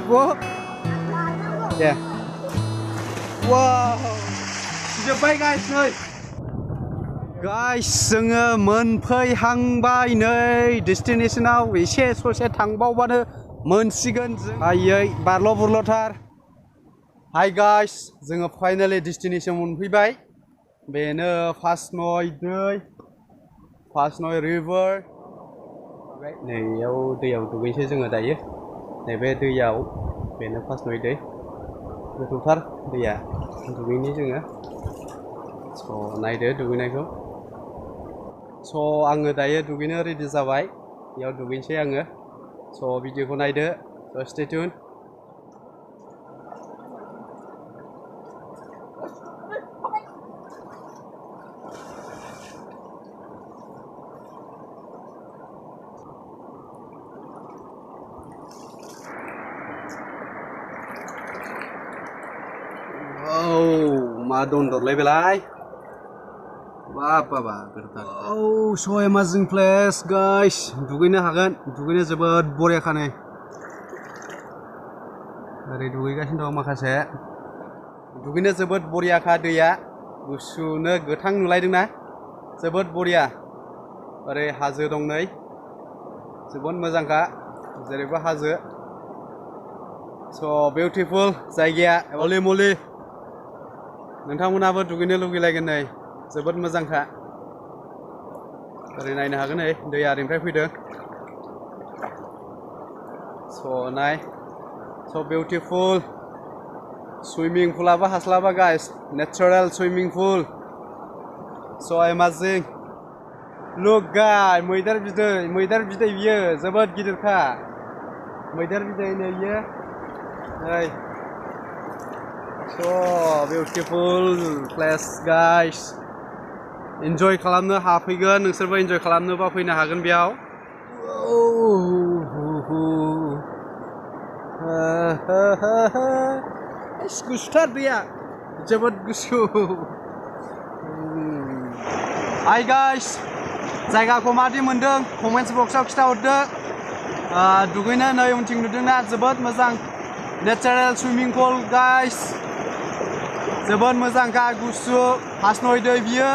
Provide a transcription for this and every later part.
What? Yeah. Wow. Jobbay guys ơi. Guys, जोङो मोनफैहांबाय नै डेस्टिनेशनाव एसे ससे थांबावबानो मोनसिगोन जों आयै बारल' बुरल'थार Hi guys, जोङो फाइनाली डेस्टिनेशन मोनफैबाय बेनो फासनय दै फासनय रिवर नैयाव दैयाव दुगैनोसै जोङो दायो नैबे दैयाव बेनो फासनय दै गोथौथार दैया दुगैनि जोङो स' नायदो दुगैनायखौ स' आङो दायो दुगैनो रेडि जाबाय बेयाव दुगैनोसै आङो स' भिडिअखौ नायदो स' स्टे टिउन मा दन्दरलाय बेलाय बाबा गोथार so amazing place guys दुगैनो हागोन दुगैनो जोबोद बरियाखा नै ओरै दुगैगासिनो दं माखासे दुगैनो जोबोद बरियाखा दैया गुसुनो गोथां नुलायदोंना जोबोद बरिया ओरै हाजो दं नै जोबोद मोजांखा जेरैबो हाजो so beautiful जायगाया हलि मलि नोंथांमोनाबो दुगैनो लुगैलायगोन नै जोबोद मोजांखा ओरै नायनो हागोन नै दैया ओरैनिफ्राय फैदों स' नाय स' बिउटिफुल सुइमिं पुलाबो हास्लाबा गाइस नेचारेल सुइमिं पुल स' एमाजिं लुक गाय मैदेर बिदै बियो जोबोद गिदिरखा मैदेर बिदै नै बियो नै so beautiful place guys enjoy खालामनो हाफैगोन नोंसोरबो enjoy खालामनोबा फैनो हागोन बेयाव गुसुथार दैया जोबोद गुसु Hi guys जायगाखौ मादि मोनदों कमेन्ट्स बक्सआव खिथाहरदो दुगैनो नै उनथिं नुदोंना जोबोद मोजां नेचारेल सुइमिं पुल गाइस जोबोद मोजांखा गुसु फासनय दै बियो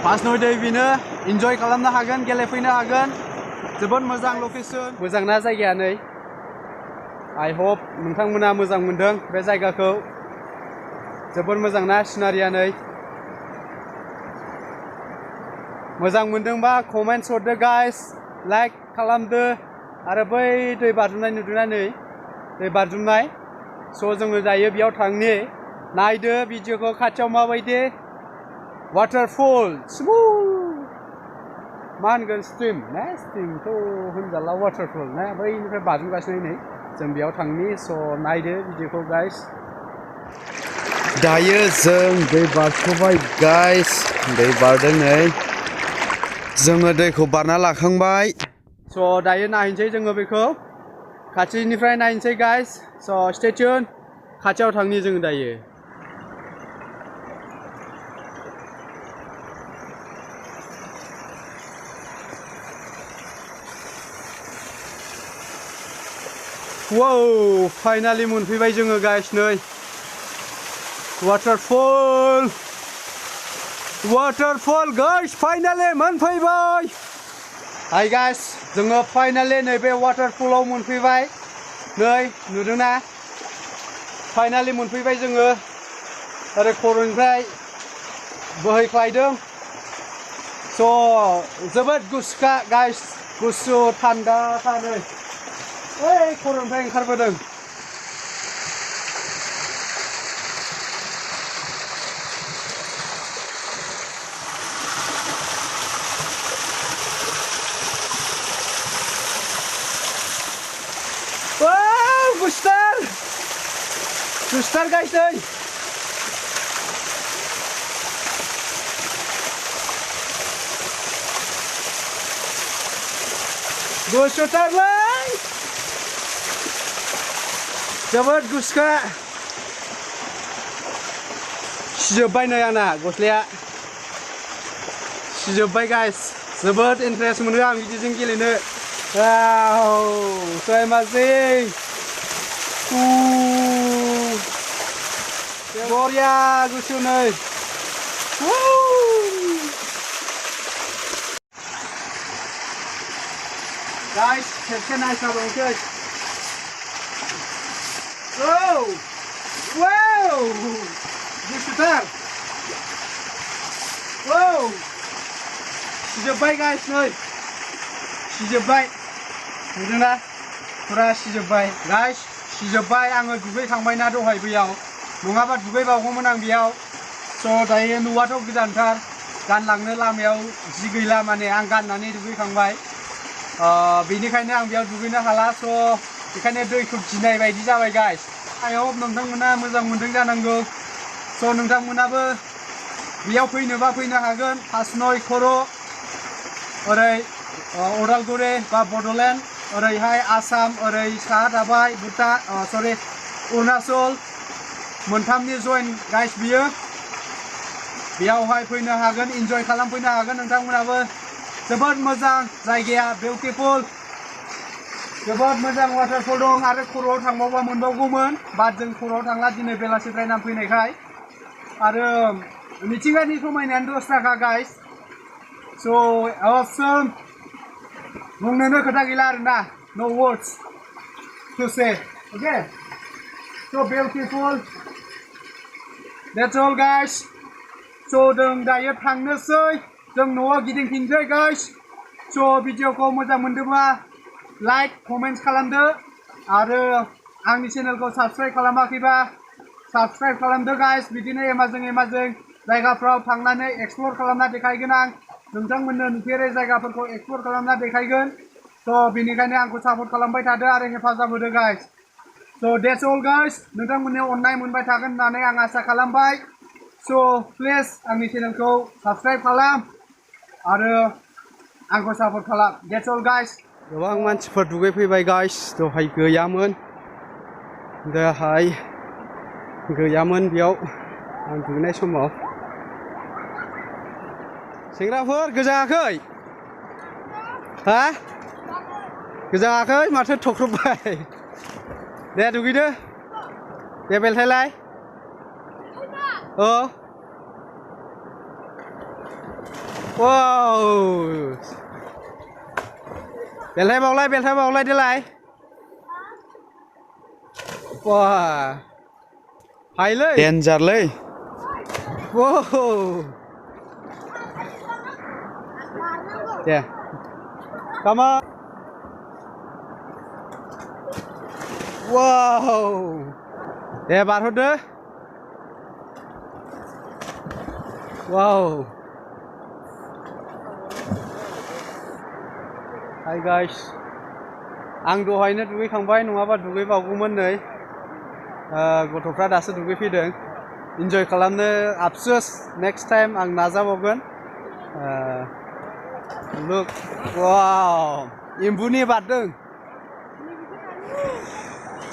फासनय दै बिनो इन्जय खालामनो हागोन गेलेफैनो हागोन जोबोद मोजां लकेसन मोजां ना जायगाया नै I hope नोंथांमोना मोजां मोनदों बे जायगाखौ जोबोद मोजां ना सिनारिया नै मोजां मोनदोंबा कमेन्ट्स हरदो गाइस लाइक खालामदो आरो बै दै बाज्रुमनाय नुदोंना नै दै बाज्रुमनाय स' जोङो दायो बेयाव थांनि नायदो भिडिअखौ खाथियाव माबायदि वाटारफल मा होनगोन स्ट्रिम ना स्ट्रिमथ' होनजाला वाटारफल ना बैनिफ्राय बाज्रुमगासिनो नै जों बेयाव थांनि स' नायदो भिडिअखौ गाइस दायो जों दै बारस'बाय गाइस दै बारदों नै जोङो दैखौ बारना लाखांबाय स' दायो नायनोसै जोङो बेखौ खाथिनिफ्राय नायनोसै गाइस स' स्टे टिउन खाथियाव थांनि जोङो दायो wow फाइनालि मोनफैबाय जोङो गाइस नै वाटारफल गाइस फाइनालि मोनफैबाय Hi guys जोङो फाइनालि नैबे वाटारफलाव मोनफैबाय नै नुदोंना फाइनालि मोनफैबाय जोङो ओरै खर'निफ्राय बोहैख्लायदों स' जोबोद गुसुखा गाइस गुसु थान्दाखा नै ओइ खर'निफ्राय ओंखारबोदों गुसुथार गाइस नै गुसुथारलै जोबोद गुसुखा सिजोब्बाय नै आंना गस्लाया सिजोब्बाय गाइस जोबोद इन्टारेस्ट मोनो आं बिदिजों गेलेनो Wow, suemazi. Boria gusu नै. Guys, खेबसे नायसाबोनोसै. Wow! Wow! Gusuथार. Wow! सिजोब्बाय guys नै. सिजोब्बाय. नुदोंना? फुरा सिजोब्बाय. Guys, सिजोब्बाय आङो दुगैखांबायना दहाय बैयाव. नङाबा दुगैबावगौमोन आं बेयाव. स' दायो न'आथ' गोजानथार. गानलांनो लामायाव जि गैला माने आं गाननानै दुगैखांबाय. बेनिखायनो आं बेयाव दुगैनो हाला. स' बेखायनो दैखौ गिनाय बायदि जाबाय guys. I hope नोंथांमोना मोजां मोनदों जानांगौ. स' नोंथांमोनाबो बेयाव फैनोबा फैनो हागोन. हासनय खर' ओरै अदालगुरि बा बड'लेण्ड ओरैहाय आसाम ओरै साहा थाबाय भुटान सरि अरुणाचल मोनथामनि जइन गाइस बियो बेयावहाय फैनो हागोन इन्जय खालामफैनो हागोन नोंथांमोनाबो जोबोद मोजां जायगाया बिउटिफुल जोबोद मोजां वाटारफल दं आरो खर'आव थांबावबा मोनबावगौमोन बाट जों खर'आव थांला दिनै बेलासिद्राय नाम फैनायखाय आरो मिथिंगानि समायनायानो दस्राखा गाइस स' awesome बुंनोनो खोथा गैला आरोना no words to say okay so beautiful that's all guys so जों दायो थांनोसै जों न'आव गिदिंफिनसै guys so भिडिअखौ मोजां मोनदोंबा लाइक कमेन्ट खालामदो आरो आंनि चेनेलखौ साबस्क्राइब खालामाखैबा साबस्क्राइब खालामदो गाइस बिदिनो एमाजों जायगाफ्राव थांनानै एक्सप्लर खालामना देखायगोन आं नोंथांमोननो नुफेरै जायगाफोरखौ एक्सप्लर खालामना देखायगोन स' बेनिखायनो आंखौ सापर्ट खालामबाय थादो आरो हेफाजाब होदो गाइस स' that's all guys नोंथांमोननि अननाय मोनबाय थागोन होननानै आं आसा खालामबाय स' प्लिज आंनि चेनेलखौ साबस्क्राइब खालाम आरो आंखौ सापर्ट खालाम that's all guys गोबां मानसिफोर दुगैफैबाय गाइस दहाय गैयामोन बेयाव आं दुगैनाय समाव सेंग्राफोर गोजाङाखै हा गोजाङाखै माथो थख्रबबाय दे दुगैदो दे बेलथायलाय वाव बेलथाय बावलाय देलाय वा हायलै डेन्जारलै wow Day come on wow Day बारहरदो wow hi guys आं दहायनो दुगैखांबाय नङाबा दुगैबावगौमोन नै गथ'फ्रा दासो दुगैफैदों इन्जय खालामनो आफसोस नेक्स्ट टाइम आं नाजाबावगोन look wow एम्बुनि बारदों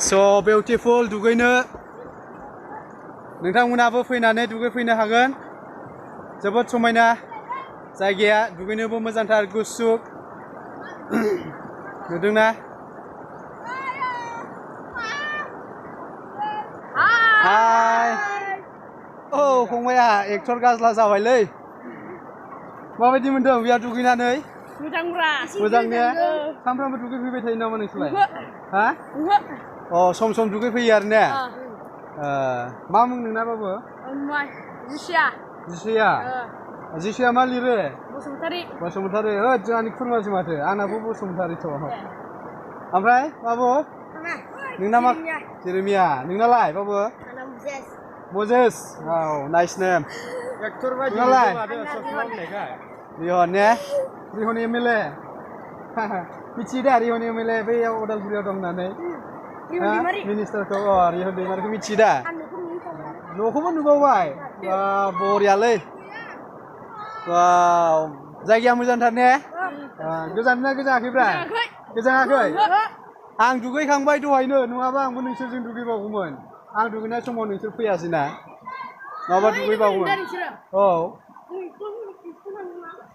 so beautiful दुगैनो नोंथांमोनाबो फैनानै दुगैफैनो हागोन जोबोद समायना जायगाया दुगैनोबो मोजांथार गुसु नुदोंना हाय फंबाया एक्टर गाज्ला जाबायलै माबायदि मोनदों बेयाव दुगैनानै मोजां ने सानफ्रामबो दुगैफैबाय थायो नामा नोंसोरलाय हा सम सम दुगैफैयो आरो ने मा मुं नोंना बाबु जिसिया मा लिरो बसुमतारी जोंहानि खुरमासो माथो आंनाबो बसुमतारीथ' ओमफ्राय बाबु नोंना मा जेरेमिया नोंनालाय बाबु मजेस नाइस नेम एक्टर बायदि रिहन ने रिहन एमएलए मिथियो दा रिहन एमएलए बैयाव उदालगुरियाव दं होननानै मिनिस्टारखौ रिहन दैमारिखौ मिथियो दा न'खौबो नुबावबाय बरियालै जायगाया मोजांथार ने गोजानना गोजाङाखैब्रा गोजाङाखै आं दुगैखांबाय दहायनो नङाबा आंबो नोंसोरजों दुगैबावगौमोन आं दुगैनाय समाव नोंसोर फैयासै ना माबा दुगैबावगौमोन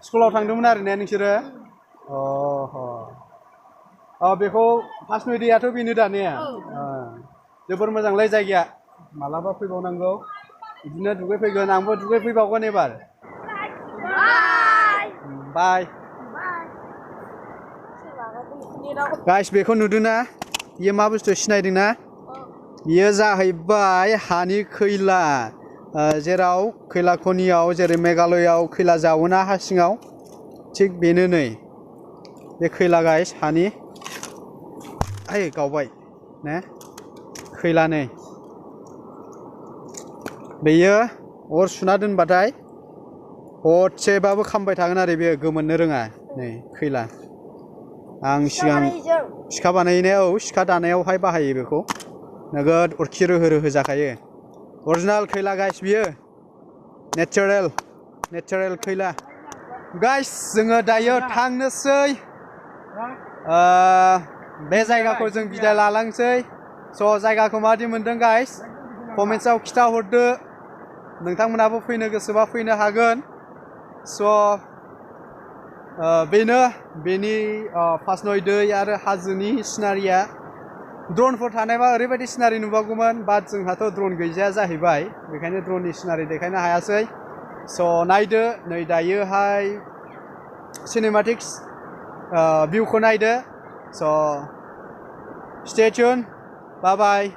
स्कुलाव थांदोंमोन आरो ने नोंसोरो बेखौ फार्स्ट नुयैयाथ' बेनो दा ने जोबोर मोजांलै जायगाया मालाबा फैबावनांगौ बिदिनो दुगैफैगोन आंबो दुगैफैबावगोन एबार बाय गाइस बेखौ नुदोंना बियो मा बुस्थु सिनायदोंना बियो जाहैबाय हानि खैला जेराव खैला खनियाव जेरै मेघालयआव खैला जावोना हा सिङाव थिग बेनो नै बे खैला गाइस हानि ओइ गावबाय ने खैला नै बेयो अर सुना दोनबाथाय हरसेबाबो खामबाय थागोन आरो बेयो गोमोरनो रोङा नै खैला आं सिगां सिखा बानायनायाव सिखा दानायावहाय बाहायो बेखौ नोगोद अरखि रोहो रोहो जाखायो अरिजिनाल खैला गाइस बियो नेचारेल खैला गाइस जोङो दायो थांनोसै बे जायगाखौ जों बिदाय लालांसै स' जायगाखौ माबादि मोनदों गाइस कमेन्ट्सआव खिथा हरदो नोंथांमोनाबो फैनो गोसोबा फैनो हागोन स' बेनो बेनि फास्नय दै आरो हाजोनि सिनारिया ड्रनफोर थानायबा ओरैबायदि सिनारि नुबावगौमोन बाट जोंहाथ' ड्रन गैजाया जाहैबाय बेखायनो ड्रननि सिनारि देखायनो हायासै स' नायदो नै दायोहाय सिनेमाटिक्स भिउखौ नायदो स' स्टे टिउन बाय बाय